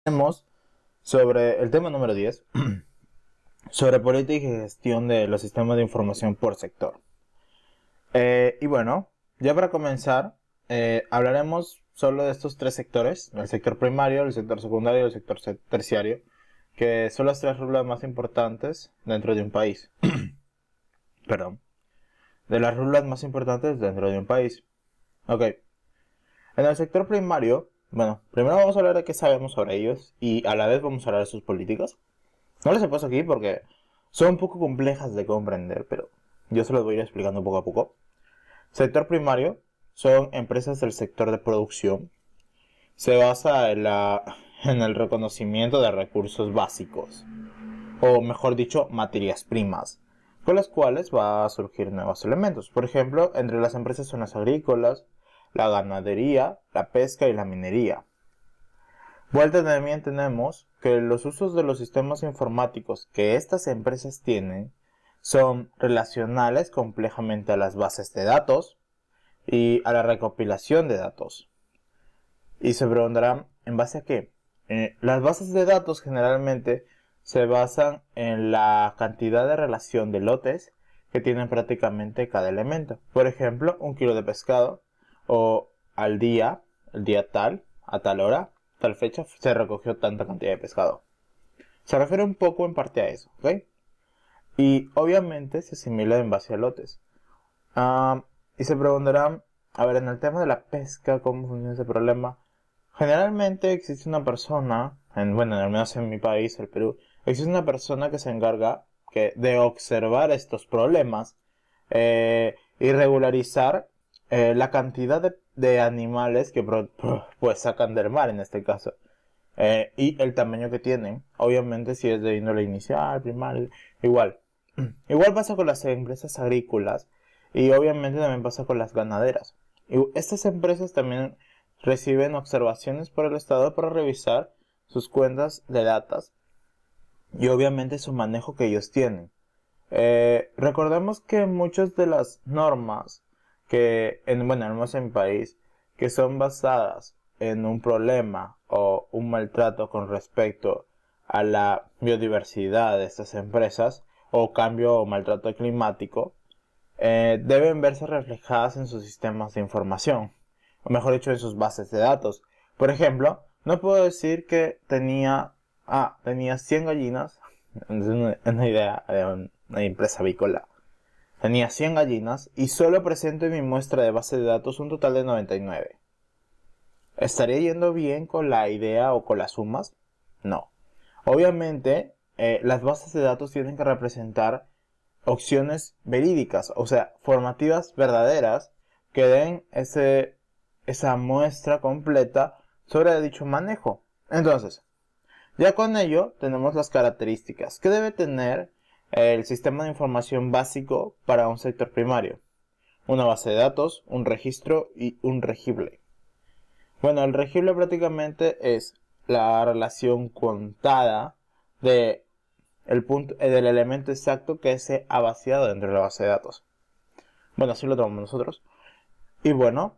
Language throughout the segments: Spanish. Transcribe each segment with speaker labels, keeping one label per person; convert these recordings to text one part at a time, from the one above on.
Speaker 1: Tenemos sobre el tema número 10, sobre política y gestión de los sistemas de información por sector. Y bueno, ya para comenzar, hablaremos solo de estos tres sectores: el sector primario, el sector secundario y el sector terciario, que son las tres rúbricas más importantes dentro de un país. Perdón. De las rúbricas más importantes dentro de un país. Ok. En el sector primario, bueno, primero vamos a hablar de qué sabemos sobre ellos y a la vez vamos a hablar de sus políticas. No les he puesto aquí porque son un poco complejas de comprender, pero yo se los voy a ir explicando poco a poco. Sector primario son empresas del sector de producción. Se basa en el reconocimiento de recursos básicos, o mejor dicho, materias primas, con las cuales va a surgir nuevos elementos. Por ejemplo, entre las empresas son las agrícolas, la ganadería, la pesca y la minería. Vuelta también tenemos que los usos de los sistemas informáticos que estas empresas tienen son relacionales complejamente a las bases de datos y a la recopilación de datos. Y se preguntarán, ¿en base a qué? Las bases de datos generalmente se basan en la cantidad de relación de lotes que tienen prácticamente cada elemento. Por ejemplo, un kilo de pescado, o al día, el día tal, a tal hora, tal fecha, se recogió tanta cantidad de pescado. Se refiere un poco en parte a eso, ¿ok? Y obviamente se asimila en base a lotes. Y se preguntarán, a ver, en el tema de la pesca, ¿cómo funciona ese problema? Generalmente existe una persona, bueno, al menos en mi país, el Perú, existe una persona que se encarga de observar estos problemas y regularizar la cantidad de animales que pues sacan del mar en este caso. Y el tamaño que tienen. Obviamente si es de índole inicial, primaria, igual. Igual pasa con las empresas agrícolas y obviamente también pasa con las ganaderas. Y estas empresas también reciben observaciones por el Estado para revisar sus cuentas de datos y obviamente su manejo que ellos tienen. Recordemos que muchas de las normas bueno, al menos en mi país, que son basadas en un problema o un maltrato con respecto a la biodiversidad de estas empresas o cambio o maltrato climático, deben verse reflejadas en sus sistemas de información, o mejor dicho, en sus bases de datos. Por ejemplo, no puedo decir que tenía 100 gallinas, es una idea de una empresa avícola. Tenía 100 gallinas y solo presento en mi muestra de base de datos un total de 99. ¿Estaría yendo bien con la idea o con las sumas? No. Obviamente, las bases de datos tienen que representar opciones verídicas, o sea, formativas verdaderas que den esa muestra completa sobre dicho manejo. Entonces, ya con ello tenemos las características que debe tener el sistema de información básico para un sector primario: una base de datos, un registro y un regible. Bueno, el regible prácticamente es la relación contada de del elemento exacto que se ha vaciado dentro de la base de datos. Bueno, así lo tomamos nosotros. Y bueno,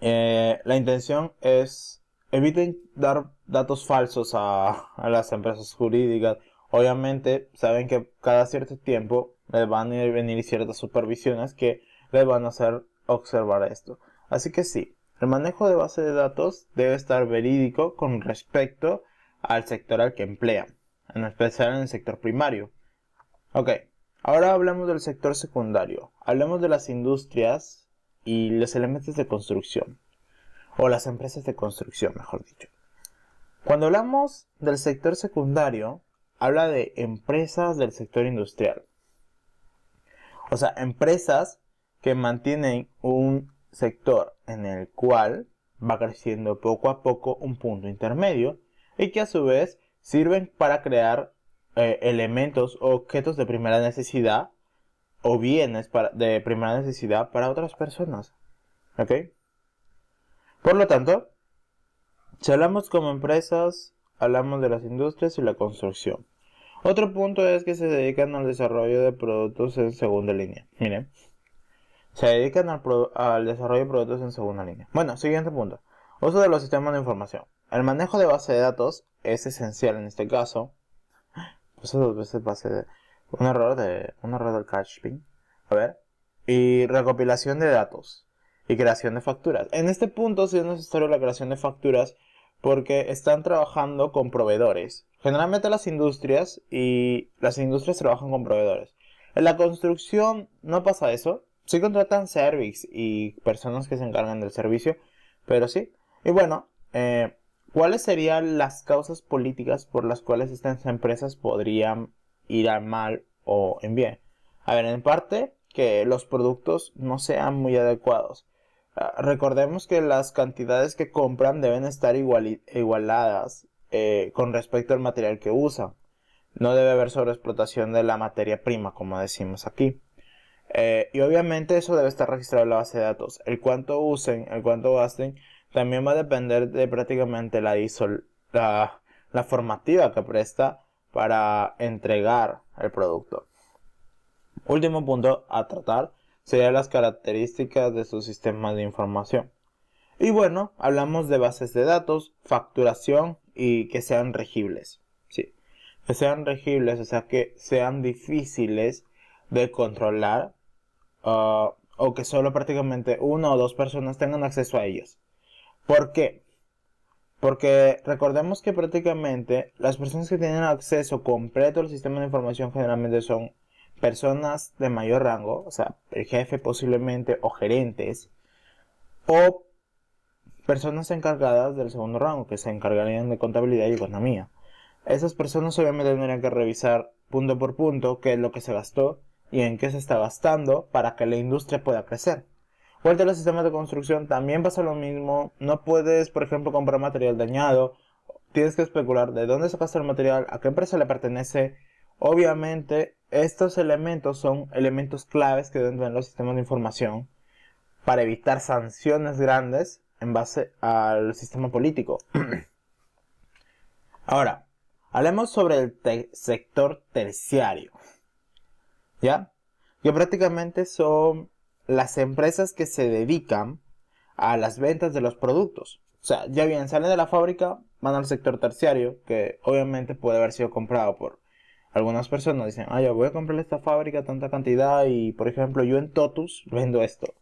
Speaker 1: la intención es eviten dar datos falsos a las empresas jurídicas. Obviamente saben que cada cierto tiempo les van a venir ciertas supervisiones que les van a hacer observar esto. Así que sí, el manejo de base de datos debe estar verídico con respecto al sector al que emplean, en especial en el sector primario. Ok, ahora hablamos del sector secundario. Hablemos de las industrias y los elementos de construcción, o las empresas de construcción, mejor dicho. Cuando hablamos del sector secundario, habla de empresas del sector industrial. O sea, empresas que mantienen un sector en el cual va creciendo poco a poco un punto intermedio y que a su vez sirven para crear elementos o objetos de primera necesidad o bienes de primera necesidad para otras personas. ¿Ok? Por lo tanto, si hablamos como empresas, hablamos de las industrias y la construcción. Otro punto es que se dedican al desarrollo de productos en segunda línea. Miren, se dedican al desarrollo de productos en segunda línea. Bueno, siguiente punto: uso de los sistemas de información. el manejo de base de datos es esencial en este caso. Puse dos veces base de... Un error del caching. A ver. Y recopilación de datos. Y creación de facturas. En este punto sí es necesario la creación de facturas porque están trabajando con proveedores. Generalmente las industrias trabajan con proveedores. En la construcción no pasa eso. Sí contratan service y personas que se encargan del servicio, pero sí. Y bueno, ¿cuáles serían las causas políticas por las cuales estas empresas podrían ir a mal o en bien? A ver, en parte que los productos no sean muy adecuados. Recordemos que las cantidades que compran deben estar igualadas con respecto al material que usan. No debe haber sobreexplotación de la materia prima, como decimos aquí. Y obviamente eso debe estar registrado en la base de datos. El cuánto usen, el cuánto gasten, también va a depender de prácticamente la formativa que presta para entregar el producto. Último punto a tratar serían las características de su sistema de información. Y bueno, hablamos de bases de datos, facturación y que sean regibles. Sí, que sean regibles, o sea que sean difíciles de controlar o que solo prácticamente una o dos personas tengan acceso a ellos. ¿Por qué? Porque recordemos que prácticamente las personas que tienen acceso completo al sistema de información generalmente son personas de mayor rango, o sea, el jefe posiblemente o gerentes, o personas encargadas del segundo rango que se encargarían de contabilidad y economía. Esas personas obviamente tendrían que revisar punto por punto qué es lo que se gastó y en qué se está gastando para que la industria pueda crecer. Vuelta a los sistemas de construcción también pasa lo mismo. No puedes, por ejemplo, comprar material dañado. Tienes que especular de dónde sacaste el material, a qué empresa le pertenece. Obviamente, estos elementos son elementos claves que deben tener los sistemas de información para evitar sanciones grandes en base al sistema político. Ahora, hablemos sobre el sector terciario. ¿Ya? Que prácticamente son las empresas que se dedican a las ventas de los productos. O sea, ya bien, salen de la fábrica, van al sector terciario, que obviamente puede haber sido comprado por algunas personas. Dicen, yo voy a comprarle esta fábrica tanta cantidad y, por ejemplo, yo en Totus vendo esto.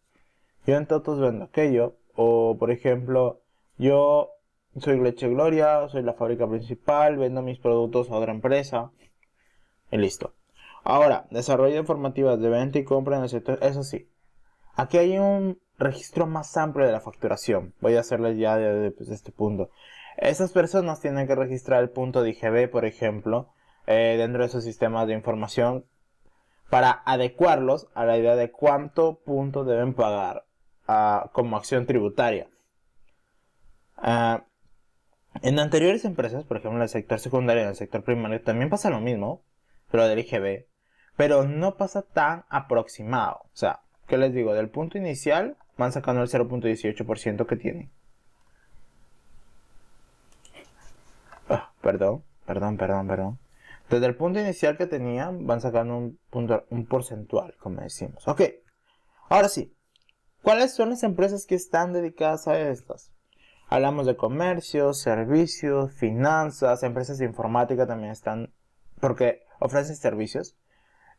Speaker 1: Yo en Totus vendo aquello. O, por ejemplo, yo soy Leche Gloria, soy la fábrica principal, vendo mis productos a otra empresa. Y listo. Ahora, desarrollo de formativas de venta y compra en el sector, eso sí. Aquí hay un registro más amplio de la facturación. Voy a hacerles ya de este punto. Esas personas tienen que registrar el punto de IGB, por ejemplo, dentro de sus sistemas de información para adecuarlos a la idea de cuánto punto deben pagar como acción tributaria. En anteriores empresas, por ejemplo en el sector secundario y en el sector primario, también pasa lo mismo, pero del IGB, pero no pasa tan aproximado. O sea, ¿qué les digo? Del punto inicial van sacando el 0.18% que tienen. Perdón. Desde el punto inicial que tenían van sacando un porcentual, como decimos. Ok, ahora sí. ¿Cuáles son las empresas que están dedicadas a estas? Hablamos de comercio, servicios, finanzas, empresas de informática también están, porque ofrecen servicios.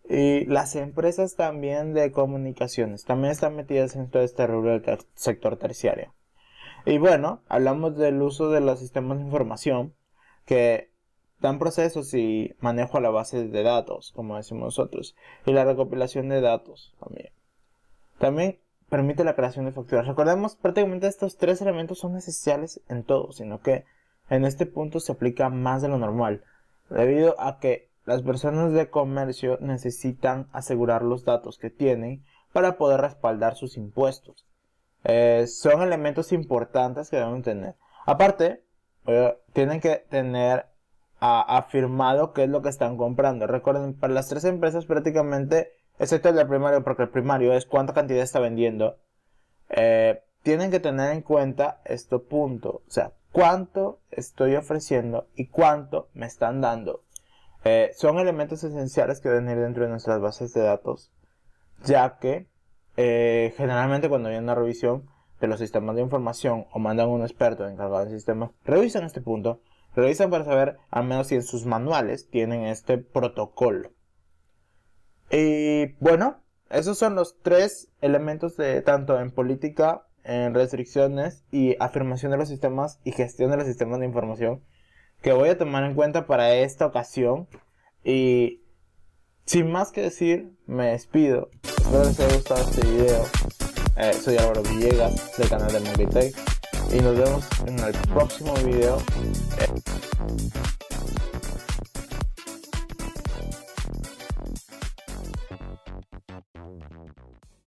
Speaker 1: Y las empresas también de comunicaciones también están metidas en todo este rubro del sector terciario. Y bueno, hablamos del uso de los sistemas de información que dan procesos y manejo a la base de datos, como decimos nosotros, y la recopilación de datos también. También permite la creación de facturas. Recordemos, prácticamente estos tres elementos son esenciales en todo, sino que en este punto se aplica más de lo normal, debido a que las personas de comercio necesitan asegurar los datos que tienen para poder respaldar sus impuestos. Son elementos importantes que deben tener. Aparte, tienen que tener afirmado qué es lo que están comprando. Recuerden, para las tres empresas prácticamente, excepto el del primario, porque el primario es cuánta cantidad está vendiendo, tienen que tener en cuenta este punto. O sea, cuánto estoy ofreciendo y cuánto me están dando. Son elementos esenciales que deben ir dentro de nuestras bases de datos, ya que generalmente cuando hay una revisión de los sistemas de información o mandan a un experto encargado del sistema, revisan este punto, revisan para saber al menos si en sus manuales tienen este protocolo. Y bueno, esos son los 3 elementos de tanto en política, en restricciones y afirmación de los sistemas y gestión de los sistemas de información que voy a tomar en cuenta para esta ocasión. Y sin más que decir, me despido. Espero les haya gustado este video. Soy Álvaro Villegas del canal de Monkey Tech y nos vemos en el próximo video.